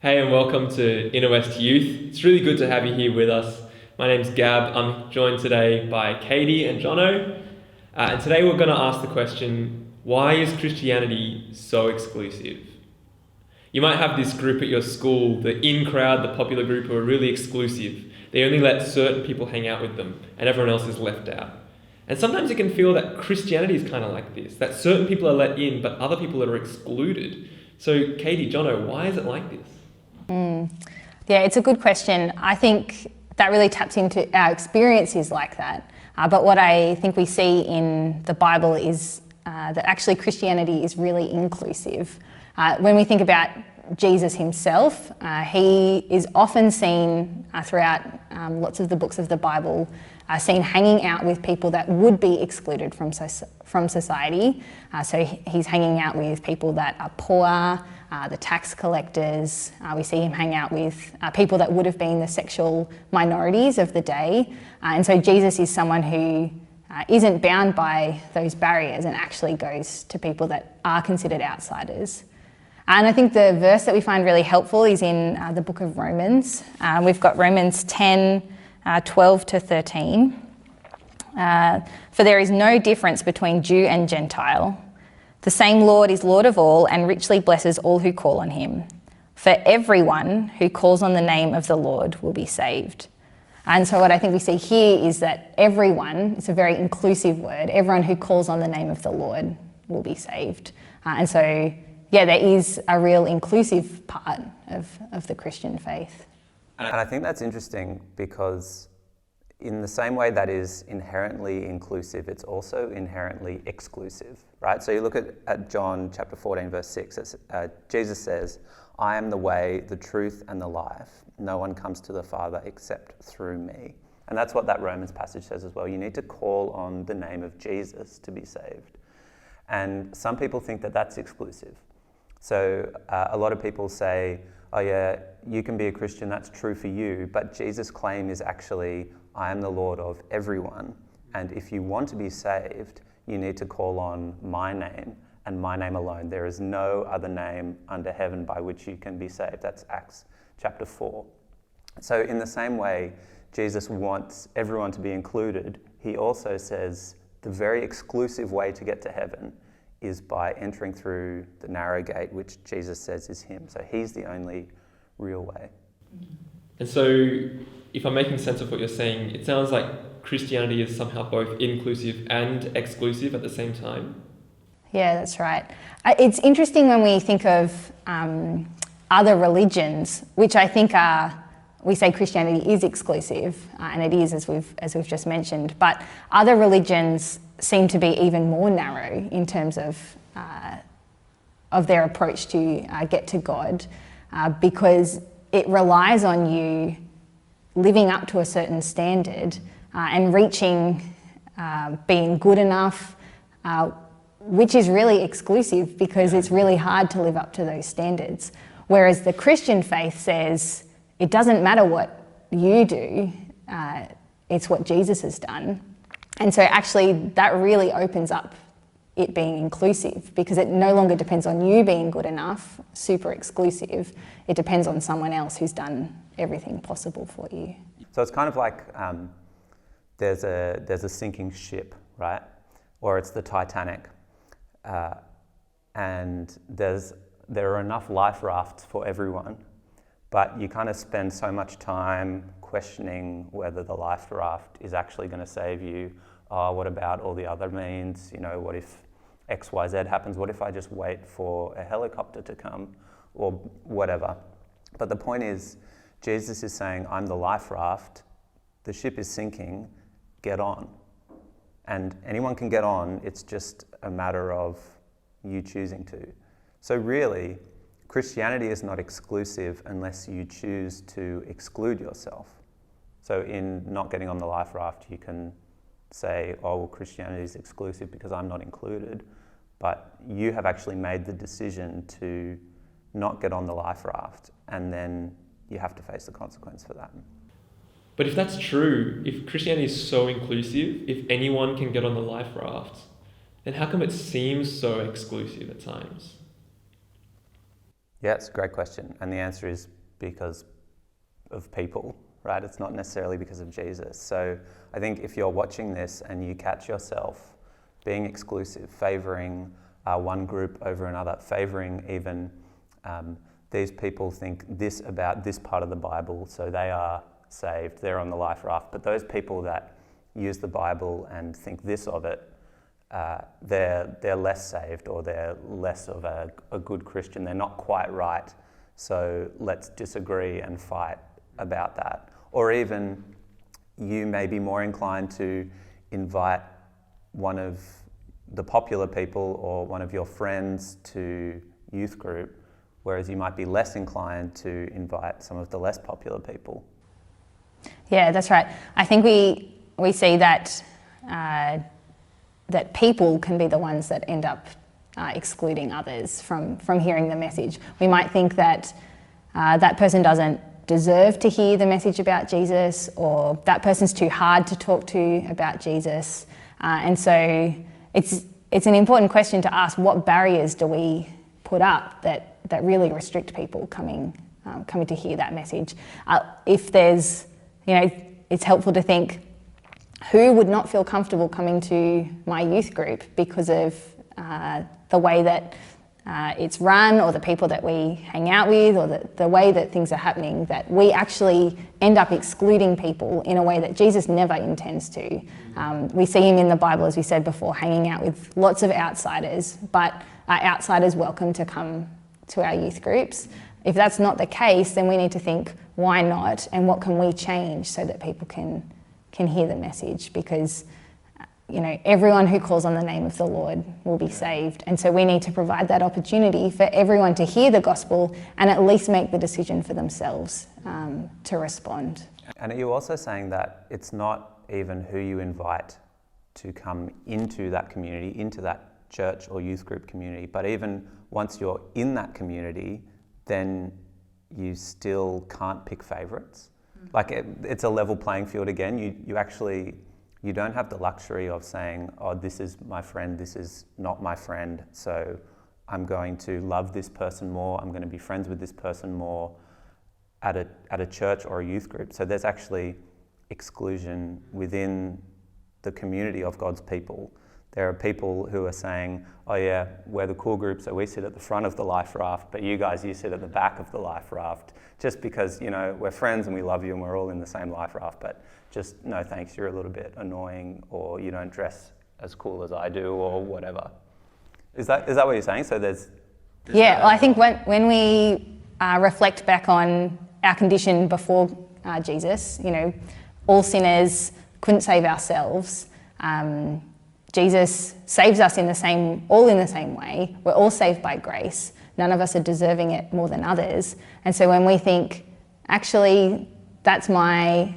Hey, and welcome to Inner West Youth. It's really good to have you here with us. My name's Gab. I'm joined today by Katie and Jono. And today we're going to ask the question, why is Christianity so exclusive? You might have this group at your school, the in crowd, the popular group, who are really exclusive. They only let certain people hang out with them, and everyone else is left out. And sometimes you can feel that Christianity is kind of like this, that certain people are let in, but other people are excluded. So, Katie, Jono, why is it like this? Yeah, it's a good question. I think that really taps into our experiences like that. But what I think we see in the Bible is that actually Christianity is really inclusive. When we think about Jesus himself, he is often seen throughout lots of the books of the Bible, seen hanging out with people that would be excluded from society. So he's hanging out with people that are poor, the tax collectors. We see him hang out with people that would have been the sexual minorities of the day. And so Jesus is someone who isn't bound by those barriers and actually goes to people that are considered outsiders. And I think the verse that we find really helpful is in the book of Romans. We've got Romans 10, 12 to 13. For there is no difference between Jew and Gentile. The same Lord is Lord of all and richly blesses all who call on him. For everyone who calls on the name of the Lord will be saved. And so what I think we see here is that everyone, it's a very inclusive word, everyone who calls on the name of the Lord will be saved. And so, yeah, there is a real inclusive part of the Christian faith. And I think that's interesting because in the same way that is inherently inclusive, it's also inherently exclusive, right? So you look at John chapter 14, verse 6, Jesus says, I am the way, the truth, and the life. No one comes to the Father except through me. And that's what that Romans passage says as well. You need to call on the name of Jesus to be saved. And some people think that that's exclusive. So a lot of people say, oh yeah, you can be a Christian, that's true for you, but Jesus' claim is actually, I am the Lord of everyone, and if you want to be saved, you need to call on my name and my name alone. There is no other name under heaven by which you can be saved. That's Acts chapter 4. So in the same way, Jesus wants everyone to be included. He also says the very exclusive way to get to heaven is by entering through the narrow gate, which Jesus says is him. So he's the only real way. And so, if I'm making sense of what you're saying, it sounds like Christianity is somehow both inclusive and exclusive at the same time. Yeah, that's right. It's interesting when we think of other religions, which I think we say Christianity is exclusive, and it is, as we've just mentioned, but other religions seem to be even more narrow in terms of their approach to get to God, because it relies on you living up to a certain standard and reaching being good enough, which is really exclusive because it's really hard to live up to those standards. Whereas the Christian faith says it doesn't matter what you do, it's what Jesus has done. And so actually that really opens up it being inclusive because it no longer depends on you being good enough, super exclusive. It depends on someone else who's done everything possible for you. So it's kind of like there's a sinking ship, right? Or it's the Titanic. And there are enough life rafts for everyone, but you kind of spend so much time questioning whether the life raft is actually going to save you. Oh, what about all the other means? You know, what if X, Y, Z happens? What if I just wait for a helicopter to come or whatever? But the point is, Jesus is saying, I'm the life raft. The ship is sinking. Get on. And anyone can get on. It's just a matter of you choosing to. So really, Christianity is not exclusive unless you choose to exclude yourself. So in not getting on the life raft, you can say, oh, well, Christianity is exclusive because I'm not included. But you have actually made the decision to not get on the life raft, and then you have to face the consequence for that. But if that's true, if Christianity is so inclusive, if anyone can get on the life raft, then how come it seems so exclusive at times? Yeah, it's a great question. And the answer is because of people, right? It's not necessarily because of Jesus. So I think if you're watching this and you catch yourself being exclusive, favouring one group over another, favouring even these people think this about this part of the Bible, so they are saved, they're on the life raft, but those people that use the Bible and think this of it, they're less saved, or they're less of a good Christian, they're not quite right, so let's disagree and fight about that. Or even you may be more inclined to invite one of the popular people or one of your friends to youth group, whereas you might be less inclined to invite some of the less popular people. Yeah, that's right. I think we see that that people can be the ones that end up excluding others from hearing the message. We might think that that person doesn't deserve to hear the message about Jesus, or that person's too hard to talk to about Jesus. And so it's an important question to ask: what barriers do we put up that really restrict people coming to hear that message? If there's, it's helpful to think, who would not feel comfortable coming to my youth group because of the way that it's run, or the people that we hang out with, or the way that things are happening, that we actually end up excluding people in a way that Jesus never intends to. We see him in the Bible, as we said before, hanging out with lots of outsiders, but are outsiders welcome to come to our youth groups? If that's not the case, then we need to think, why not, and what can we change so that people can hear the message? Because everyone who calls on the name of the Lord will be saved. And so we need to provide that opportunity for everyone to hear the gospel and at least make the decision for themselves to respond. And are you also saying that it's not even who you invite to come into that community, into that church or youth group community, but even once you're in that community, then you still can't pick favourites? Like it's a level playing field again. You don't have the luxury of saying, oh, this is my friend, this is not my friend, so I'm going to love this person more, I'm going to be friends with this person more at a church or a youth group. So there's actually exclusion within the community of God's people. There are people who are saying, oh yeah, we're the cool group, so we sit at the front of the life raft, but you sit at the back of the life raft, just because, we're friends and we love you and we're all in the same life raft, but just no thanks, you're a little bit annoying, or you don't dress as cool as I do, or whatever. Is that what you're saying? So there's yeah, well, I think when we reflect back on our condition before Jesus, all sinners, couldn't save ourselves. Jesus saves us all in the same way. We're all saved by grace. None of us are deserving it more than others. And so when we think, actually, that's my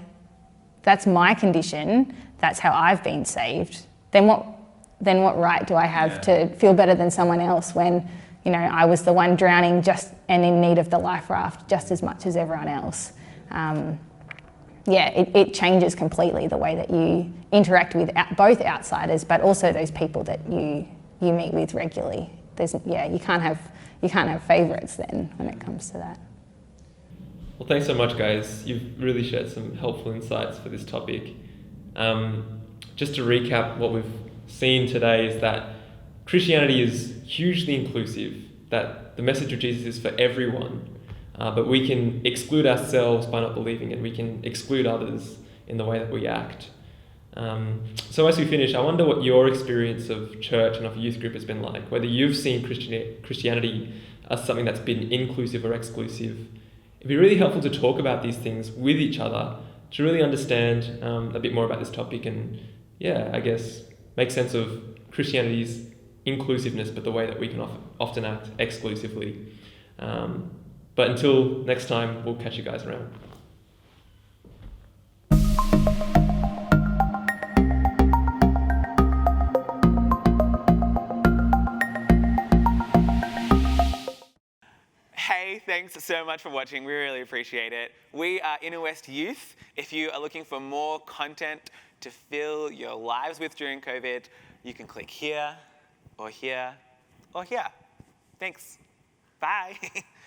condition, that's how I've been saved, then what right do I have to feel better than someone else when, I was the one drowning and in need of the life raft just as much as everyone else? It changes completely the way that you interact with both outsiders, but also those people that you meet with regularly. You can't have favourites then when it comes to that. Well, thanks so much, guys. You've really shared some helpful insights for this topic. Just to recap, what we've seen today is that Christianity is hugely inclusive, that the message of Jesus is for everyone, but we can exclude ourselves by not believing it. We can exclude others in the way that we act. So as we finish, I wonder what your experience of church and of youth group has been like, whether you've seen Christianity as something that's been inclusive or exclusive. It'd be really helpful to talk about these things with each other to really understand a bit more about this topic and, I guess, make sense of Christianity's inclusiveness, but the way that we can often act exclusively. But until next time, we'll catch you guys around. Hey, thanks so much for watching. We really appreciate it. We are Inner West Youth. If you are looking for more content to fill your lives with during COVID, you can click here, or here, or here. Thanks. Bye.